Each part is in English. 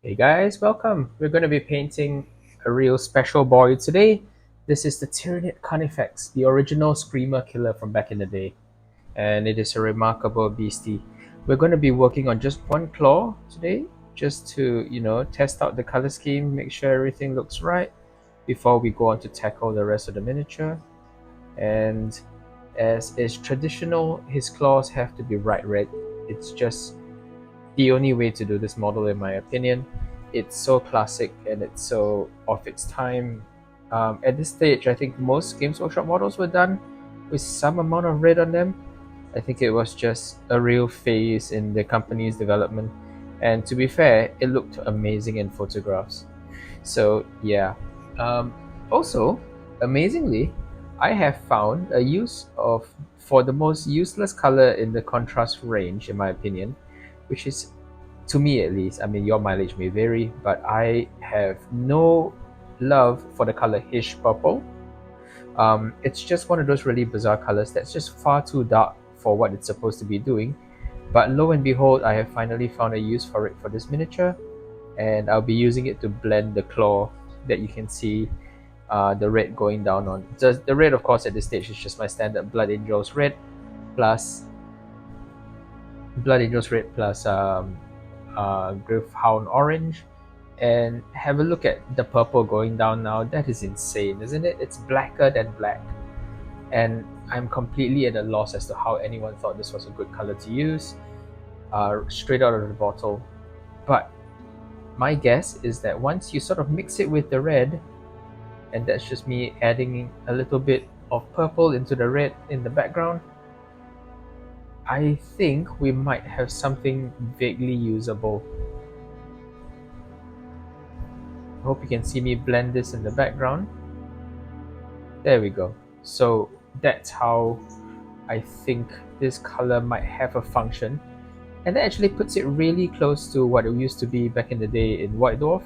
Hey guys, welcome. We're going to be painting a real special boy today. This is the Tyranid Carnifex, the original screamer killer from back in the day, and it is a remarkable beastie. We're going to be working on just one claw today, just to, test out the color scheme, make sure everything looks right before we go on to tackle the rest of the miniature. And as is traditional, his claws have to be bright red. It's just the only way to do this model, in my opinion. It's so classic and it's so of its time. At this stage, I think most Games Workshop models were done with some amount of red on them. I think it was just a real phase in the company's development. And to be fair, it looked amazing in photographs. So, yeah. Um, Also, amazingly, I have found a use of for the most useless color in the contrast range, in my opinion, which is, to me at least, I mean, your mileage may vary, but I have no love for the color Hish Purple. It's just one of those really bizarre colors that's just far too dark for what it's supposed to be doing. But lo and behold, I have finally found a use for it for this miniature, and I'll be using it to blend the claw that you can see the red going down on. The red, of course, at this stage is just my standard Blood Angels red plus Gryphhound orange, and have a look at the purple going down now. That is insane, isn't it? It's blacker than black, and I'm completely at a loss as to how anyone thought this was a good color to use straight out of the bottle. But my guess is that once you sort of mix it with the red, and that's just me adding a little bit of purple into the red in the background, I think we might have something vaguely usable. I hope you can see me blend this in the background. There we go. So that's how I think this color might have a function. And that actually puts it really close to what it used to be back in the day in White Dwarf,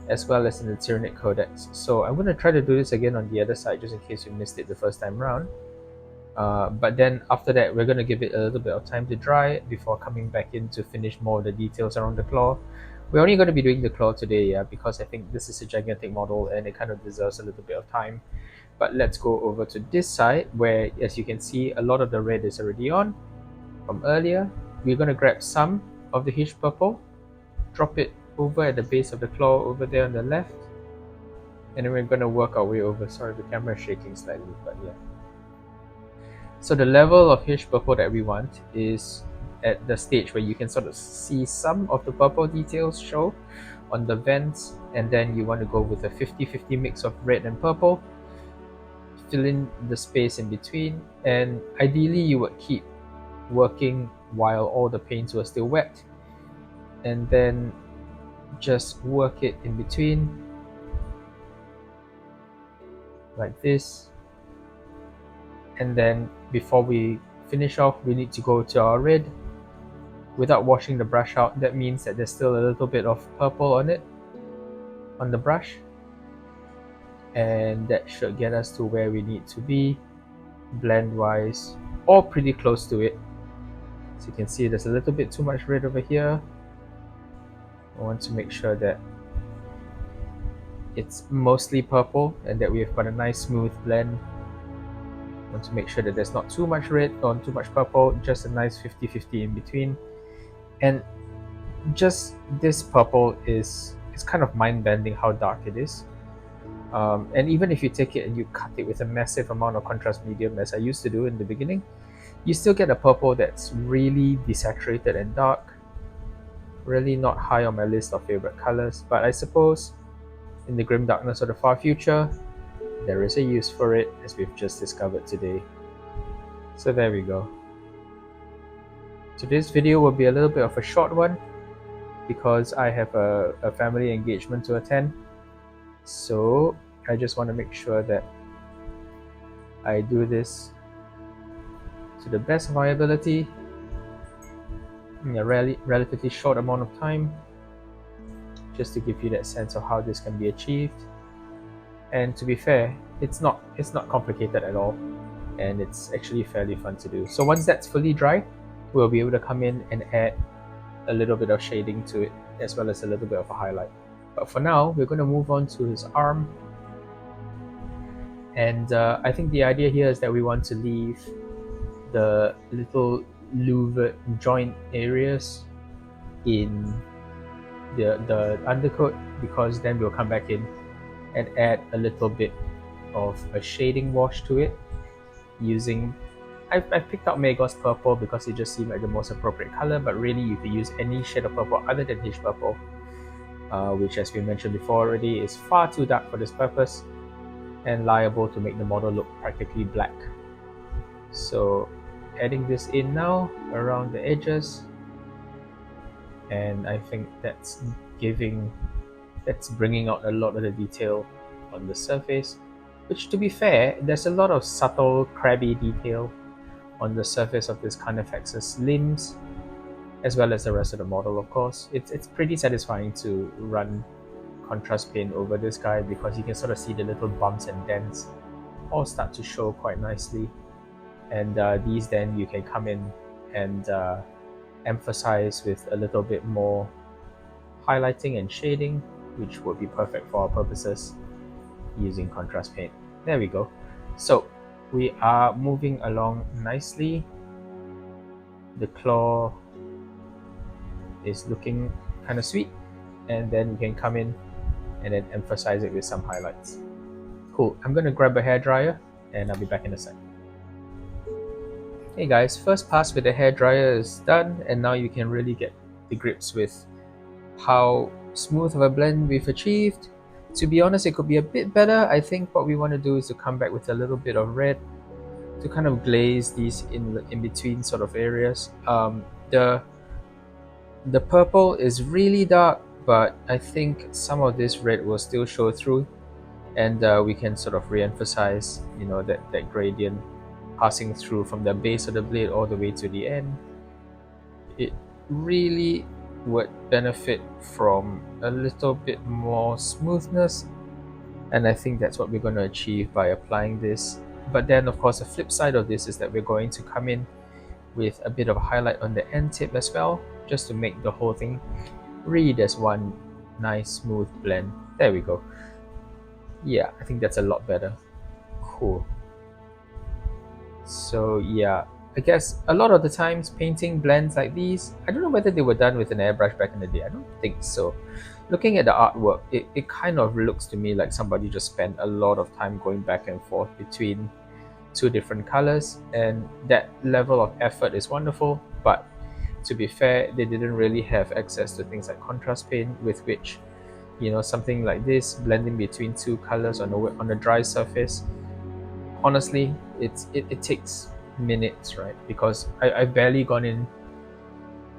as well as in the Tyranid Codex. So I'm going to try to do this again on the other side, just in case you missed it the first time round. But then after that, we're going to give it a little bit of time to dry before coming back in to finish more of the details around the claw. We're only going to be doing the claw today, yeah, because I think this is a gigantic model and it kind of deserves a little bit of time. But let's go over to this side where, as you can see, a lot of the red is already on from earlier. We're going to grab some of the Hish Purple, drop it over at the base of the claw over there on the left, and then we're going to work our way over. Sorry, the camera is shaking slightly, but yeah. So the level of Hish Purple that we want is at the stage where you can sort of see some of the purple details show on the vents, and then you want to go with a 50-50 mix of red and purple, fill in the space in between, and ideally you would keep working while all the paints were still wet, and then just work it in between like this. And then before we finish off, we need to go to our red without washing the brush out. That means that there's still a little bit of purple on it, on the brush, and that should get us to where we need to be blend wise, or pretty close to it. So you can see there's a little bit too much red over here. I want to make sure that it's mostly purple and that we've got a nice smooth blend. I want to make sure that there's not too much red or too much purple, just a nice 50-50 in between. And just this purple is kind of mind-bending how dark it is. And even if you take it and you cut it with a massive amount of contrast medium, as I used to do in the beginning, you still get a purple that's really desaturated and dark. Really not high on my list of favorite colors, but I suppose in the grim darkness of the far future, there is a use for it, as we've just discovered today. So there we go. Today's video will be a little bit of a short one because I have a family engagement to attend. So I just want to make sure that I do this to the best of my ability in a relatively short amount of time, just to give you that sense of how this can be achieved. And to be fair, it's not complicated at all, and it's actually fairly fun to do. So once that's fully dry, we'll be able to come in and add a little bit of shading to it. as well as a little bit of a highlight. But for now, we're going to move on to his arm. And I think the idea here is that we want to leave the little louvered joint areas in the undercoat, because then we'll come back in and add a little bit of a shading wash to it using I've picked out Magos purple because it just seemed like the most appropriate color, but really you could use any shade of purple other than H purple, which, as we mentioned before already, is far too dark for this purpose and liable to make the model look practically black. So adding this in now around the edges, and I think that's bringing out a lot of the detail on the surface, which, to be fair, there's a lot of subtle crabby detail on the surface of this Carnifexes limbs, as well as the rest of the model, of course. It's pretty satisfying to run contrast paint over this guy because you can sort of see the little bumps and dents all start to show quite nicely. And these then you can come in and emphasize with a little bit more highlighting and shading, which would be perfect for our purposes using contrast paint. There we go. So we are moving along nicely. The claw is looking kind of sweet, and then we can come in and then emphasize it with some highlights. Cool. I'm going to grab a hairdryer and I'll be back in a sec. Hey guys, first pass with the hairdryer is done, and now you can really get the grips with how smooth of a blend we've achieved. To be honest, it could be a bit better. I think what we want to do is to come back with a little bit of red to kind of glaze these in between sort of areas. The purple is really dark, but I think some of this red will still show through, and we can sort of re-emphasize, that gradient passing through from the base of the blade all the way to the end. It really would benefit from a little bit more smoothness, and I think that's what we're going to achieve by applying this. But then, of course, the flip side of this is that we're going to come in with a bit of a highlight on the end tip as well, just to make the whole thing read as one nice smooth blend. There we go. Yeah, I think that's a lot better. Cool. So yeah, I guess a lot of the times painting blends like these, I don't know whether they were done with an airbrush back in the day. I don't think so. Looking at the artwork, it kind of looks to me like somebody just spent a lot of time going back and forth between two different colors, and that level of effort is wonderful. But to be fair, they didn't really have access to things like contrast paint, with which, something like this, blending between two colors on a dry surface, honestly, it takes minutes, right? Because I've barely gone in.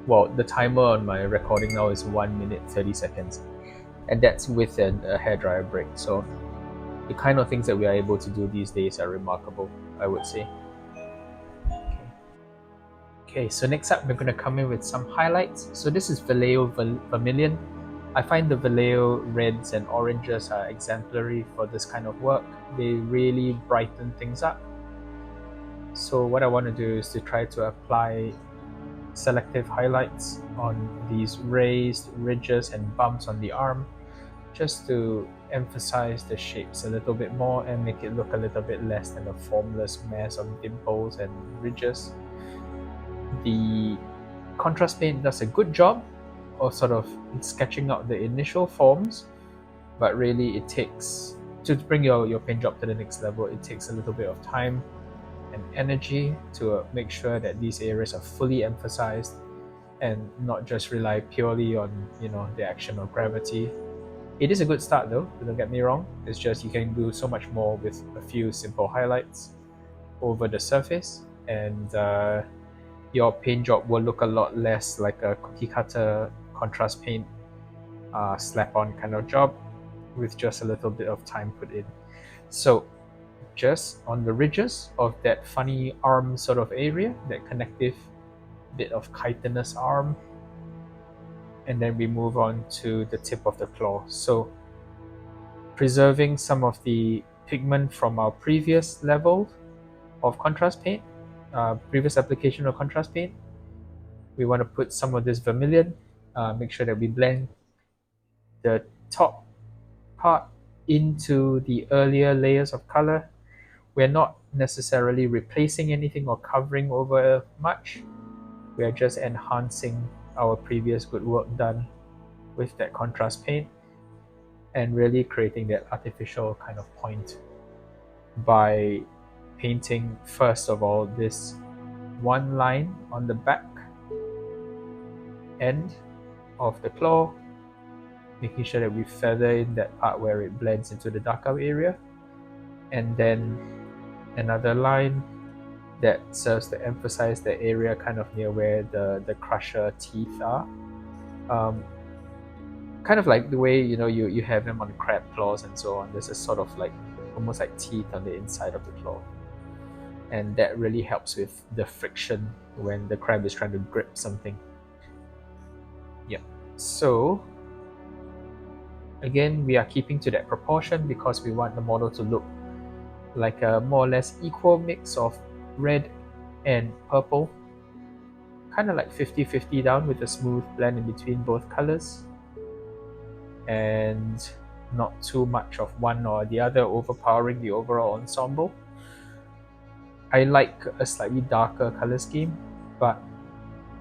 Well, the timer on my recording now is 1 minute 30 seconds, and that's with a hairdryer break. So the kind of things that we are able to do these days are remarkable, I would say. Okay, so next up we're going to come in with some highlights. So this is Vallejo Vermilion. I find the Vallejo reds and oranges are exemplary for this kind of work. They really brighten things up. So what I want to do is to try to apply selective highlights on these raised ridges and bumps on the arm, just to emphasize the shapes a little bit more and make it look a little bit less than a formless mess of dimples and ridges. The contrast paint does a good job of sort of sketching out the initial forms, but really it takes, to bring your paint job to the next level, it takes a little bit of time and energy to make sure that these areas are fully emphasized and not just rely purely on the action of gravity. It is a good start though, don't get me wrong. It's just you can do so much more with a few simple highlights over the surface, and your paint job will look a lot less like a cookie cutter contrast paint slap on kind of job with just a little bit of time put in. So just on the ridges of that funny arm sort of area, that connective bit of chitinous arm, and then we move on to the tip of the claw. So preserving some of the pigment from our previous level of contrast paint, previous application of contrast paint, we want to put some of this vermilion Make sure that we blend the top part into the earlier layers of color. We're not necessarily replacing anything or covering over much. We are just enhancing our previous good work done with that contrast paint and really creating that artificial kind of point by painting first of all this one line on the back end of the claw, making sure that we feather in that part where it blends into the darker area, and then another line that serves to emphasize the area kind of near where the crusher teeth are. Kind of like the way you have them on crab claws and so on. There's a sort of like almost like teeth on the inside of the claw, and that really helps with the friction when the crab is trying to grip something. Yep. So again, we are keeping to that proportion because we want the model to look like a more or less equal mix of red and purple, kind of like 50-50 down with a smooth blend in between both colors, and not too much of one or the other overpowering the overall ensemble. I like a slightly darker color scheme, but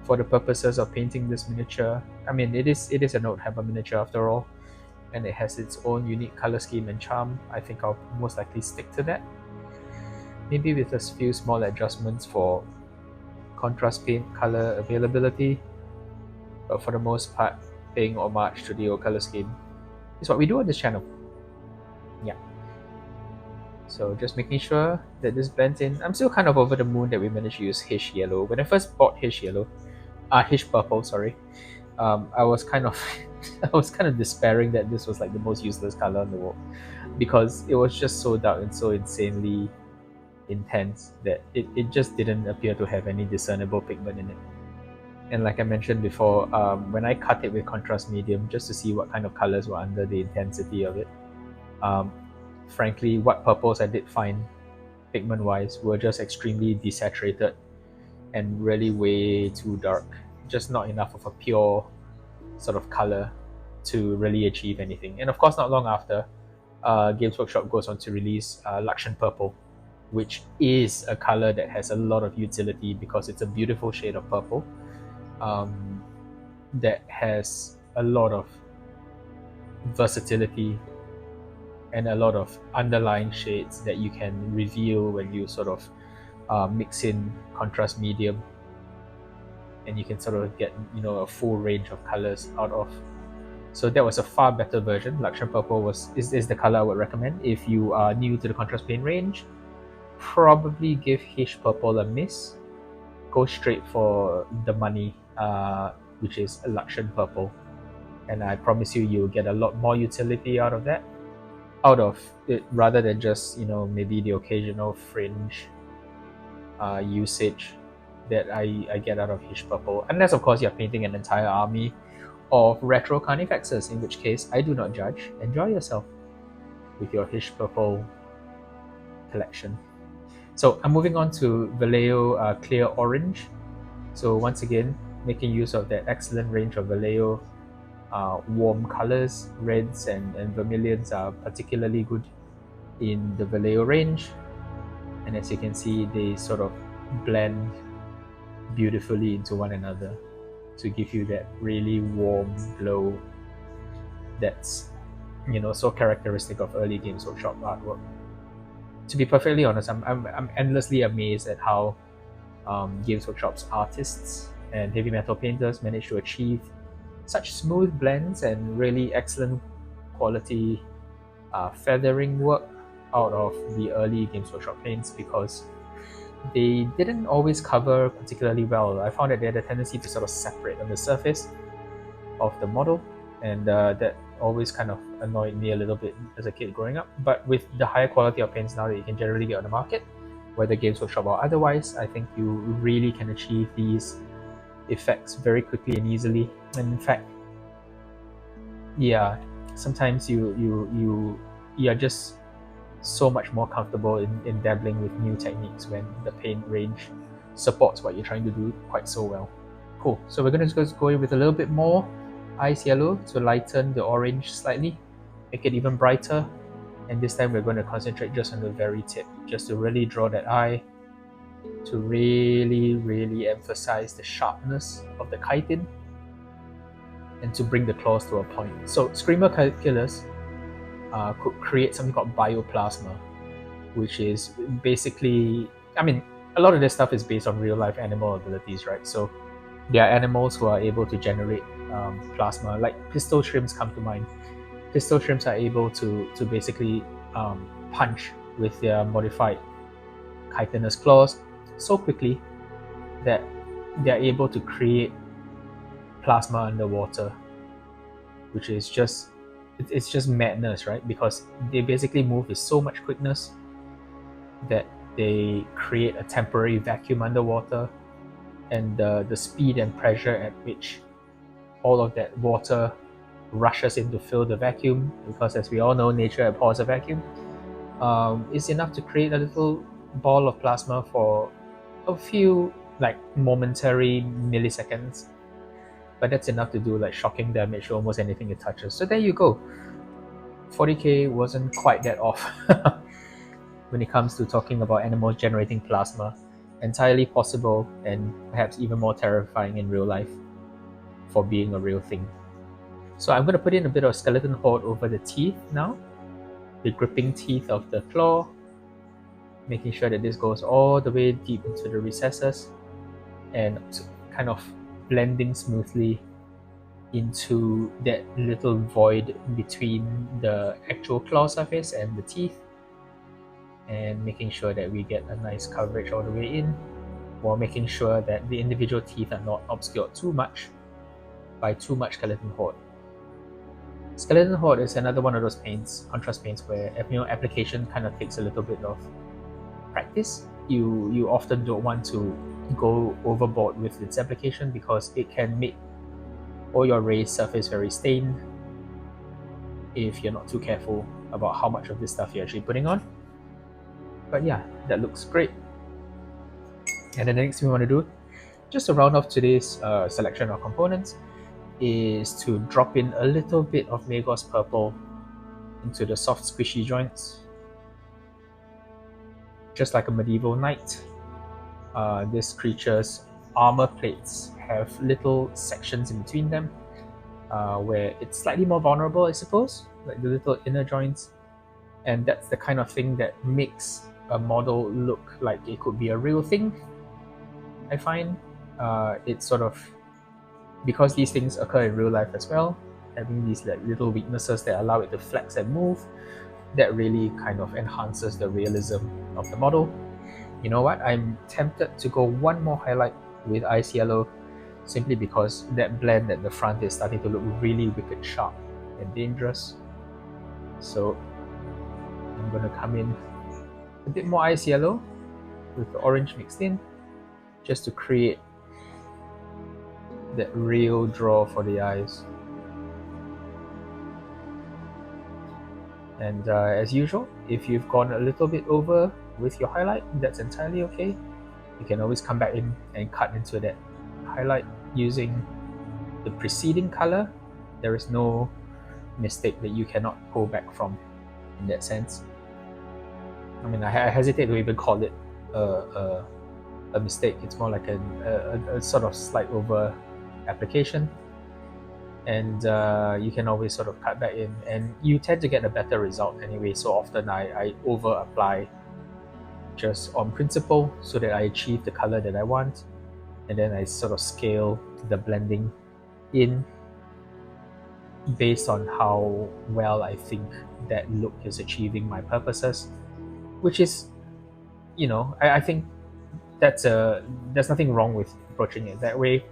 for the purposes of painting this miniature, I mean, it is a Warhammer miniature after all, and it has its own unique color scheme and charm. I think I'll most likely stick to that. Maybe with a few small adjustments for contrast paint color availability, but for the most part, paying homage to the old color scheme is what we do on this channel. Yeah. So just making sure that this blends in. I'm still kind of over the moon that we managed to use Hish Yellow. When I first bought Hish Purple, sorry, I was kind of I was kind of despairing that this was like the most useless color in the world, because it was just so dark and so insanely intense that it just didn't appear to have any discernible pigment in it. And like I mentioned before, when I cut it with contrast medium just to see what kind of colors were under the intensity of it, frankly, what purples I did find pigment wise were just extremely desaturated and really way too dark, just not enough of a pure sort of color to really achieve anything. And of course, not long after, Games Workshop goes on to release Luxion Purple, which is a color that has a lot of utility because it's a beautiful shade of purple that has a lot of versatility and a lot of underlying shades that you can reveal when you sort of mix in contrast medium, and you can sort of get a full range of colors out of. So that was a far better version. Luxion Purple is the color I would recommend if you are new to the contrast paint range. Probably give Hish Purple a miss. Go straight for the money, which is Luxion Purple, and I promise you'll get a lot more utility out of it rather than just maybe the occasional fringe usage that I get out of Hish Purple, unless of course you're painting an entire army of retro Carnifexes, in which case I do not judge. Enjoy yourself with your Hish Purple collection. So I'm moving on to Vallejo Clear Orange. So once again, making use of that excellent range of Vallejo warm colors. Reds and vermilions are particularly good in the Vallejo range, and as you can see, they sort of blend beautifully into one another to give you that really warm glow that's so characteristic of early Games Workshop artwork. To be perfectly honest, I'm endlessly amazed at how Games Workshop's artists and heavy metal painters manage to achieve such smooth blends and really excellent quality feathering work out of the early Games Workshop paints, because they didn't always cover particularly well. I found that they had a tendency to sort of separate on the surface of the model, and that always kind of annoyed me a little bit as a kid growing up. But with the higher quality of paints now that you can generally get on the market, whether Games Workshop or otherwise, I think you really can achieve these effects very quickly and easily. And in fact, yeah, sometimes you are just so much more comfortable in dabbling with new techniques when the paint range supports what you're trying to do quite so well. Cool. So we're going to just go in with a little bit more ice yellow to lighten the orange slightly, make it even brighter. And this time we're going to concentrate just on the very tip, just to really draw that eye, to really emphasize the sharpness of the chitin, and to bring the claws to a point. So screamer killers could create something called bioplasma, which is basically, I mean, a lot of this stuff is based on real life animal abilities, right? So there are animals who are able to generate plasma, like pistol shrimps come to mind. Pistol shrimps are able to basically punch with their modified chitinous claws so quickly that they're able to create plasma underwater, which is just it's just madness, right? Because they basically move with so much quickness that they create a temporary vacuum underwater, and the speed and pressure at which all of that water rushes in to fill the vacuum, because as we all know, nature abhors a vacuum, is enough to create a little ball of plasma for a few like momentary milliseconds. But that's enough to do like shocking damage to almost anything it touches. So there you go. 40k wasn't quite that off when it comes to talking about animals generating plasma. Entirely possible, and perhaps even more terrifying in real life for being a real thing. So I'm going to put in a bit of skeleton horde over the teeth now, the gripping teeth of the claw, making sure that this goes all the way deep into the recesses and kind of blending smoothly into that little void between the actual claw surface and the teeth, and making sure that we get a nice coverage all the way in, while making sure that the individual teeth are not obscured too much by too much skeleton horde. Skeleton horde is another one of those paints, contrast paints, where application kind of takes a little bit of practice. You often don't want to go overboard with its application because it can make all your raised surface very stained if you're not too careful about how much of this stuff you're actually putting on. But yeah, that looks great. And then the next thing we want to do, just to round off today's selection of components, is to drop in a little bit of Magos purple into the soft squishy joints. Just like a medieval knight, this creature's armor plates have little sections in between them, where it's slightly more vulnerable, I suppose, like the little inner joints. And that's the kind of thing that makes a model look like it could be a real thing, I find. It's sort of, because these things occur in real life as well, having these like little weaknesses that allow it to flex and move, that really kind of enhances the realism of the model. You know what? I'm tempted to go one more highlight with ice yellow, simply because that blend at the front is starting to look really wicked sharp and dangerous. So I'm going to come in a bit more ice yellow with the orange mixed in, just to create that real draw for the eyes. And as usual, if you've gone a little bit over with your highlight, that's entirely okay. You can always come back in and cut into that highlight using the preceding color. There is no mistake that you cannot pull back from in that sense. I mean, I hesitate to even call it a mistake. It's more like a sort of slight over application. And you can always sort of cut back in, and you tend to get a better result anyway. So often I over apply just on principle so that I achieve the color that I want, and then I sort of scale the blending in based on how well I think that look is achieving my purposes, which is, I think there's nothing wrong with approaching it that way,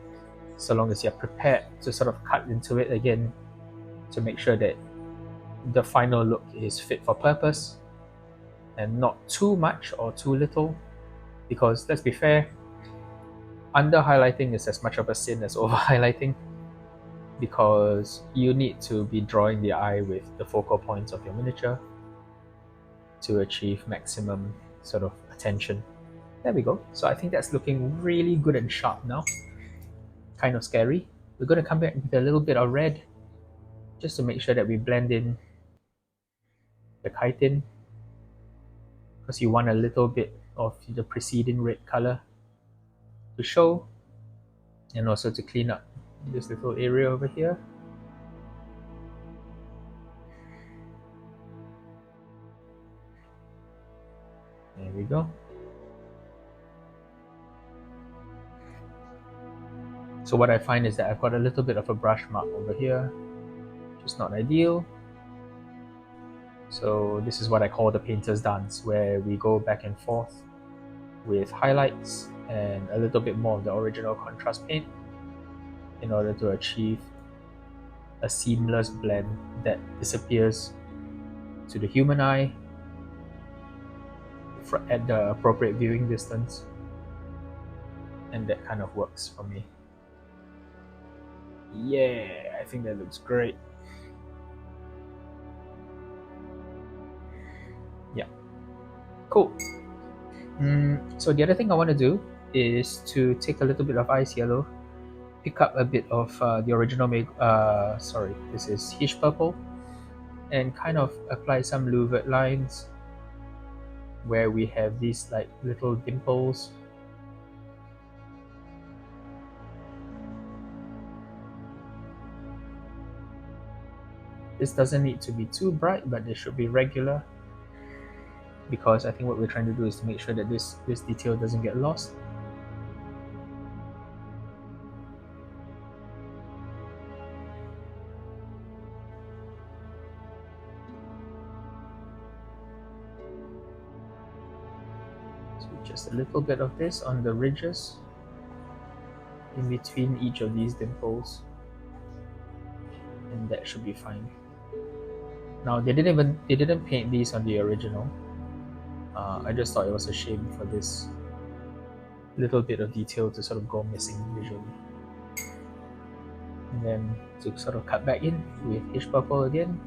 so long as you're prepared to sort of cut into it again to make sure that the final look is fit for purpose and not too much or too little. Because let's be fair, under highlighting is as much of a sin as over highlighting, because you need to be drawing the eye with the focal points of your miniature to achieve maximum sort of attention. There we go. So I think that's looking really good and sharp now. Kind of scary, We're going to come back with a little bit of red just to make sure that we blend in the chitin, because you want a little bit of the preceding red color to show, and also to clean up this little area over here. There we go. So what I find is that I've got a little bit of a brush mark over here, which is not ideal. So this is what I call the painter's dance, where we go back and forth with highlights and a little bit more of the original contrast paint in order to achieve a seamless blend that disappears to the human eye at the appropriate viewing distance, and that kind of works for me. Yeah, I think that looks great. Yeah, cool. So the other thing I want to do is to take a little bit of ice yellow, pick up a bit of the original this is Hish purple, and kind of apply some louvered lines where we have these like little dimples. This doesn't need to be too bright, but it should be regular, because I think what we're trying to do is to make sure that this detail doesn't get lost. So just a little bit of this on the ridges in between each of these dimples, and that should be fine. Now they didn't paint these on the original. I just thought it was a shame for this little bit of detail to sort of go missing visually. And then to sort of cut back in with Hish purple again.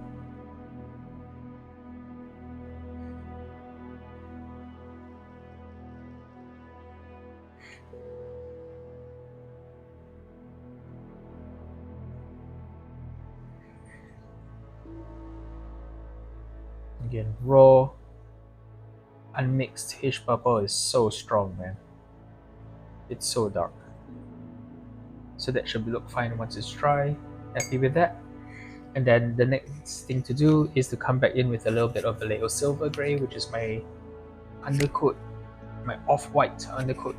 Again, raw, unmixed Hish purple is so strong, man. It's so dark. So that should look fine once it's dry. Happy with that. And then the next thing to do is to come back in with a little bit of Vallejo Silver Grey, which is my undercoat, my off-white undercoat.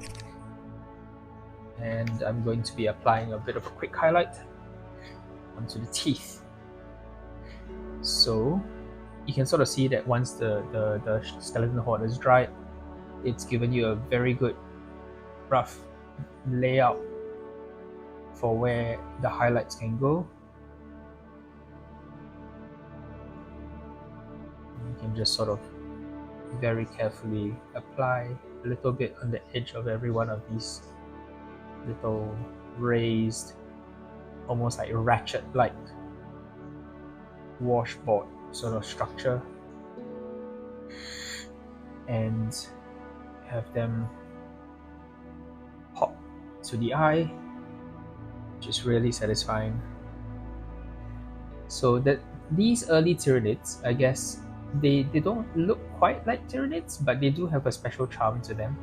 And I'm going to be applying a bit of a quick highlight onto the teeth. So you can sort of see that once the skeleton horde is dried, it's given you a very good rough layout for where the highlights can go. You can just sort of very carefully apply a little bit on the edge of every one of these little raised, almost like ratchet-like washboard sort of structure, and have them pop to the eye, which is really satisfying. So that these early Tyranids, I guess, they don't look quite like Tyranids, but they do have a special charm to them.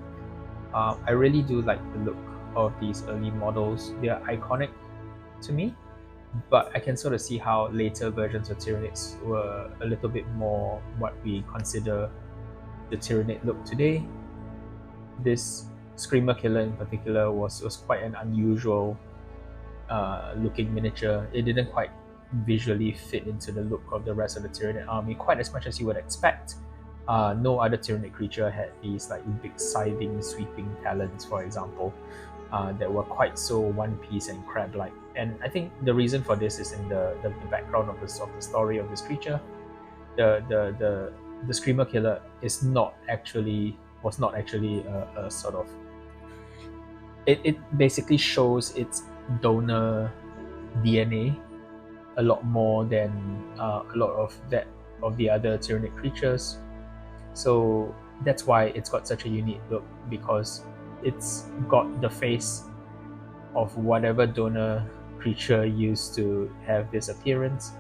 I really do like the look of these early models. They are iconic to me, but I can sort of see how later versions of Tyranids were a little bit more what we consider the Tyranid look today. This Screamer Killer in particular was quite an unusual looking miniature. It didn't quite visually fit into the look of the rest of the Tyranid army quite as much as you would expect. No other Tyranid creature had these like big scything, sweeping talons, for example, that were quite so One Piece and crab-like. And I think the reason for this is in the background of the story of this creature. The Screamer Killer was not actually a sort of. It basically shows its donor DNA a lot more than a lot of the other Tyranid creatures. So that's why it's got such a unique look, because it's got the face of whatever donor creature used to have this appearance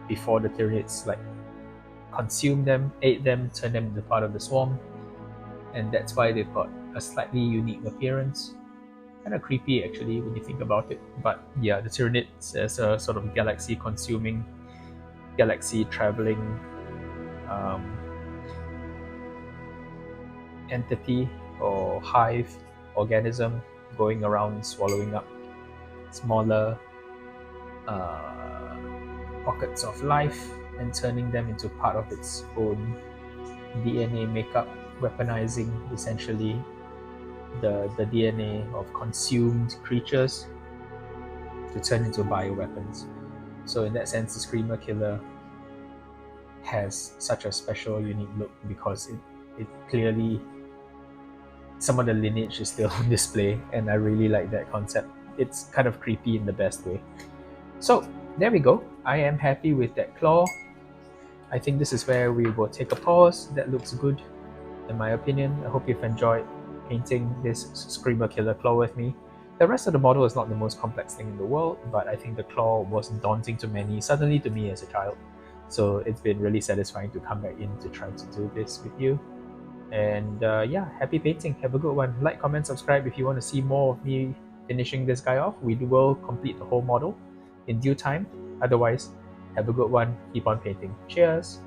before the Tyranids like consume them, ate them, turn them into part of the swarm, and that's why they've got a slightly unique appearance. Kind of creepy actually when you think about it. But yeah, the Tyranids as a sort of galaxy-consuming, galaxy-traveling entity or hive organism going around swallowing up smaller pockets of life and turning them into part of its own DNA makeup, weaponizing essentially the DNA of consumed creatures to turn into bioweapons. So in that sense, the Screamer Killer has such a special, unique look because it clearly, some of the lineage is still on display, and I really like that concept. It's kind of creepy in the best way. So there we go. I am happy with that claw. I think this is where we will take a pause. That looks good in my opinion. I hope you've enjoyed painting this Screamer Killer claw with me. The rest of the model is not the most complex thing in the world, but I think the claw was daunting to many, suddenly to me as a child. So it's been really satisfying to come back in to try to do this with you. And yeah, happy painting. Have a good one. Like, comment, subscribe if you want to see more of me finishing this guy off. We will complete the whole model in due time. Otherwise, have a good one. Keep on painting. Cheers.